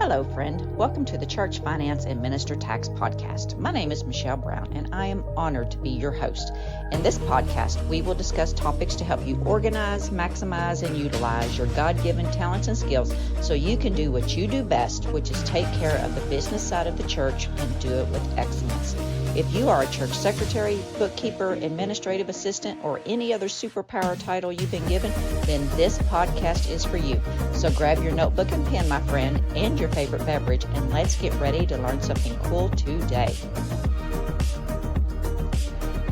Hello, friend. Welcome to the Church Finance and Minister Tax Podcast. My name is Michelle Brown, and I am honored to be your host. In this podcast, we will discuss topics to help you organize, maximize, and utilize your God-given talents and skills so you can do what you do best, which is take care of the business side of the church and do it with excellence. If you are a church secretary, bookkeeper, administrative assistant, or any other superpower title you've been given, then this podcast is for you. So grab your notebook and pen, my friend, and your favorite beverage, and let's get ready to learn something cool today.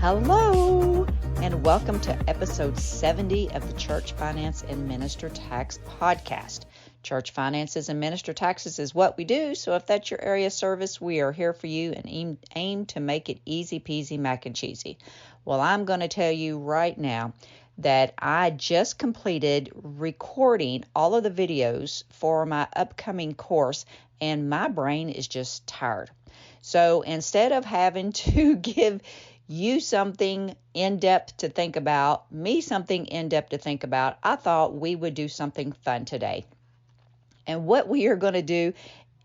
Hello, and welcome to episode 70 of the Church Finance and Minister Tax Podcast. Church finances and minister taxes is what we do, so if that's your area of service, we are here for you and aim to make it easy peasy mac and cheesy. Well, I'm going to tell you right now that I just completed recording all of the videos for my upcoming course, and my brain is just tired. So instead of having to give you something in-depth to think about, me something in-depth to think about, I thought we would do something fun today. And what we are going to do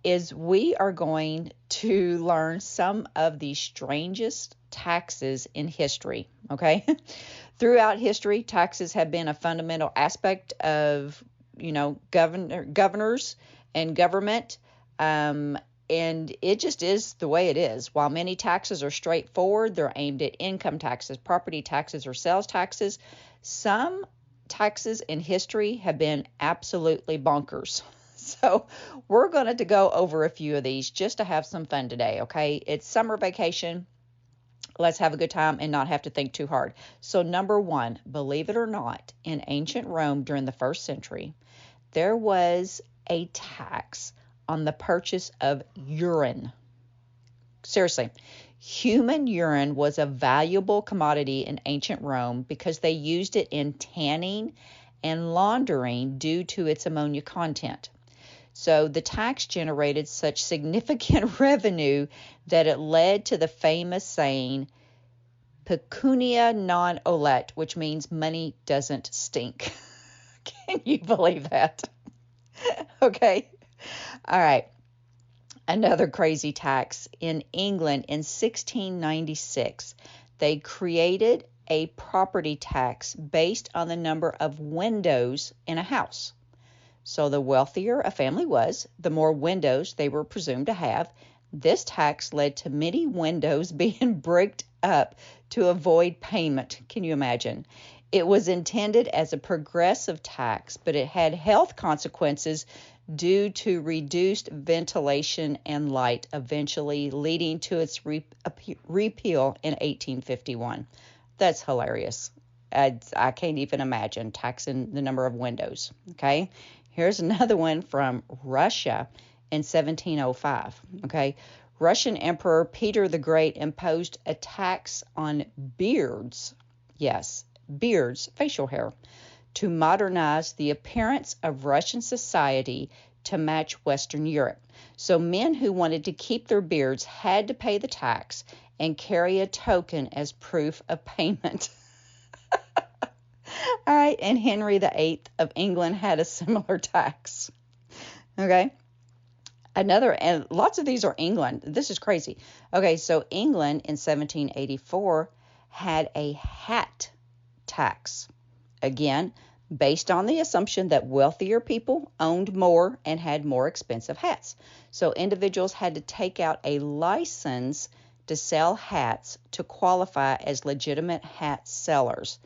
is we are going to learn some of the strangest taxes in history, okay? Throughout history, taxes have been a fundamental aspect of, governors and government, and it just is the way it is. While many taxes are straightforward, they're aimed at income taxes, property taxes, or sales taxes, some taxes in history have been absolutely bonkers. So we're going to go over a few of these just to have some fun today, okay? It's summer vacation. Let's have a good time and not have to think too hard. So number one, believe it or not, in ancient Rome during the first century, there was a tax on the purchase of urine. Seriously, human urine was a valuable commodity in ancient Rome because they used it in tanning and laundering due to its ammonia content. So the tax generated such significant revenue that it led to the famous saying, pecunia non olet, which means money doesn't stink. Can you believe that? Okay. All right. Another crazy tax. In England in 1696, they created a property tax based on the number of windows in a house. So the wealthier a family was, the more windows they were presumed to have. This tax led to many windows being bricked up to avoid payment. Can you imagine? It was intended as a progressive tax, but it had health consequences due to reduced ventilation and light, eventually leading to its repeal in 1851. That's hilarious. I can't even imagine taxing the number of windows, okay? Here's another one from Russia in 1705, okay? Russian Emperor Peter the Great imposed a tax on beards, yes, beards, facial hair, to modernize the appearance of Russian society to match Western Europe. So men who wanted to keep their beards had to pay the tax and carry a token as proof of payment. All right, and Henry VIII of England had a similar tax. Okay, and lots of these are England. This is crazy. Okay, so England in 1784 had a hat tax. Again, based on the assumption that wealthier people owned more and had more expensive hats. So individuals had to take out a license to sell hats to qualify as legitimate hat sellers.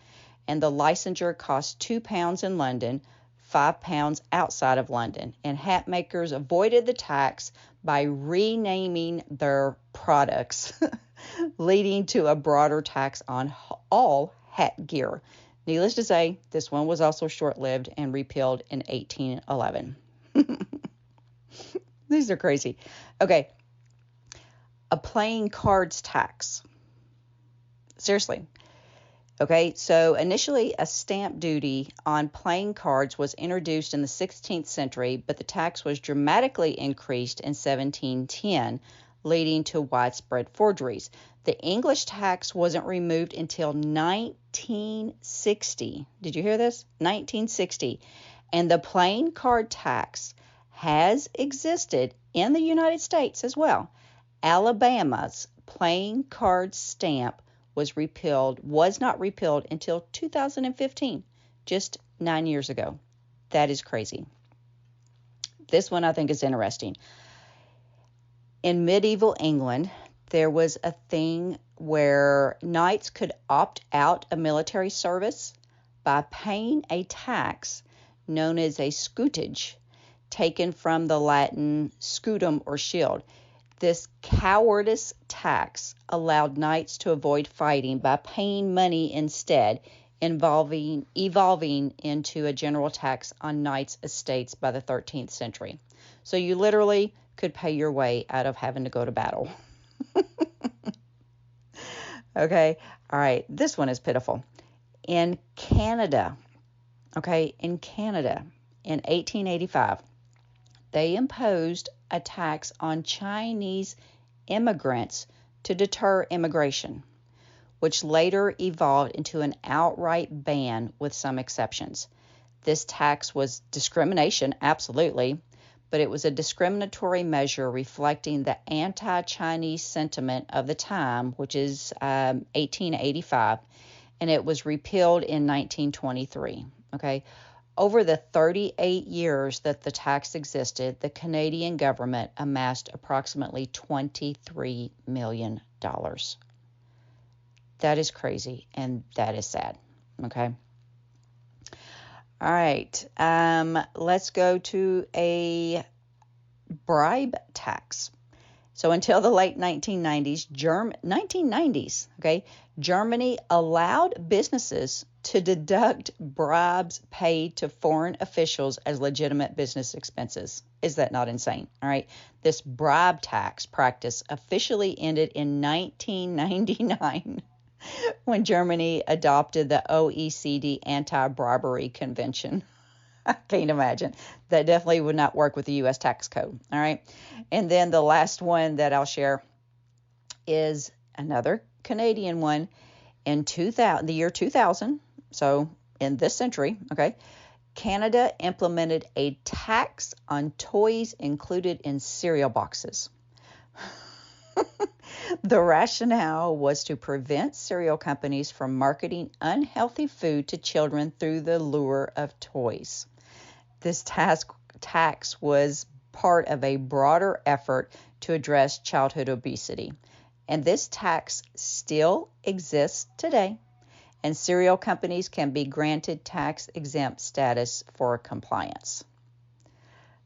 And the licensure cost £2 in London, £5 outside of London. And hat makers avoided the tax by renaming their products, leading to a broader tax on all hat gear. Needless to say, this one was also short-lived and repealed in 1811. These are crazy. Okay, a playing cards tax. Seriously. Okay, so initially a stamp duty on playing cards was introduced in the 16th century, but the tax was dramatically increased in 1710, leading to widespread forgeries. The English tax wasn't removed until 1960. Did you hear this? 1960. And the playing card tax has existed in the United States as well. Alabama's playing card stamp was not repealed until 2015, just 9 years ago. That is crazy. This one I think is interesting. In medieval England, there was a thing where knights could opt out of military service by paying a tax known as a scutage, taken from the Latin scutum or shield. This cowardice tax allowed knights to avoid fighting by paying money instead, evolving into a general tax on knights' estates by the 13th century. So you literally could pay your way out of having to go to battle. Okay, all right, this one is pitiful. In Canada, in 1885, they imposed a tax on Chinese immigrants to deter immigration, which later evolved into an outright ban with some exceptions. This tax was discrimination, absolutely, but it was a discriminatory measure reflecting the anti-Chinese sentiment of the time, which is 1885, and it was repealed in 1923. Over the 38 years that the tax existed, the Canadian government amassed approximately $23 million. That is crazy, and that is sad. All right, let's go to a bribe tax. So until the late 1990s, Germany allowed businesses to deduct bribes paid to foreign officials as legitimate business expenses. Is that not insane? All right. This bribe tax practice officially ended in 1999 when Germany adopted the OECD Anti-Bribery Convention. I can't imagine. That definitely would not work with the U.S. tax code. All right. And then the last one that I'll share is another Canadian one. In the year 2000, so in this century, Canada implemented a tax on toys included in cereal boxes. The rationale was to prevent cereal companies from marketing unhealthy food to children through the lure of toys. This tax was part of a broader effort to address childhood obesity. And this tax still exists today, and cereal companies can be granted tax-exempt status for compliance.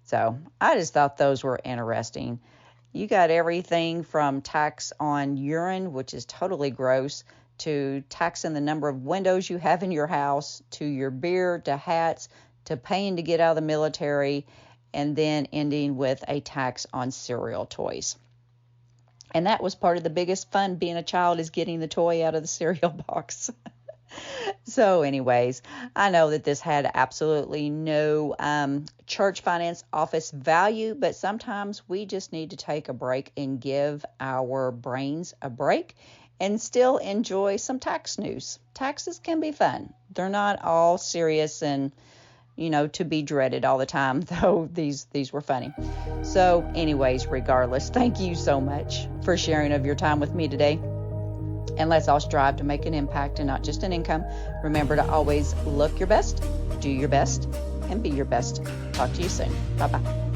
So I just thought those were interesting. You got everything from tax on urine, which is totally gross, to taxing the number of windows you have in your house, to your beer, to hats, to paying to get out of the military, and then ending with a tax on cereal toys. And that was part of the biggest fun being a child, is getting the toy out of the cereal box. So anyways, I know that this had absolutely no church finance office value, but sometimes we just need to take a break and give our brains a break and still enjoy some tax news. Taxes can be fun. They're not all serious and to be dreaded all the time, though these were funny. So anyways, regardless, thank you so much for sharing of your time with me today. And let's all strive to make an impact and not just an income. Remember to always look your best, do your best, and be your best. Talk to you soon. Bye-bye.